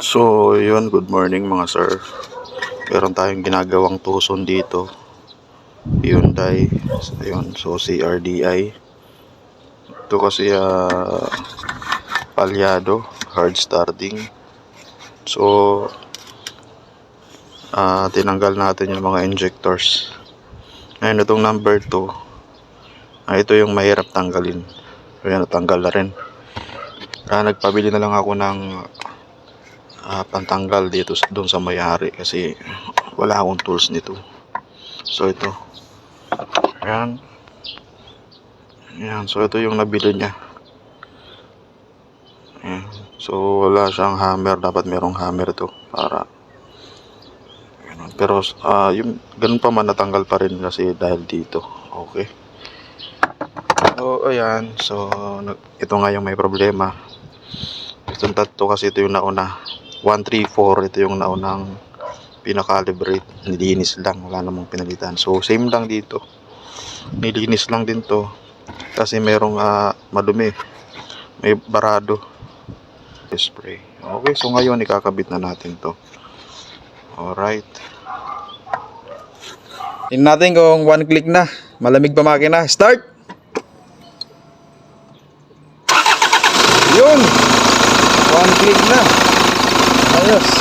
So, yun, good morning mga sir. Meron tayong ginagawang tuson dito. Hyundai. Ayun, so CRDI. Ito kasi palyado, hard starting. So, tinanggal natin yung mga injectors. Ngayon, itong number 2. Ito yung mahirap tanggalin. Ayan, natanggal na rin. Nagpabili na lang ako ng pantanggal dito doon sa may-ari kasi wala akong tools nito. So ito, ayan, so ito yung nabili niya. Ayan. So wala siyang hammer, dapat merong hammer to para ganun. Pero yung ganun pa man, natanggal pa rin kasi dahil dito. Okay, so ayan, so ito nga yung may problema. Itong tatlo kasi ito yung nauna 134, ito yung naunang pinakalibrate, nilinis lang, wala namang pinalitan. So same lang dito, nilinis lang din to kasi merong madumi, may barado spray. Okay, so ngayon ikakabit na natin to. Alright, tingnan natin kung one click na, malamig pa makina. Start! Yun, one click na, ayos.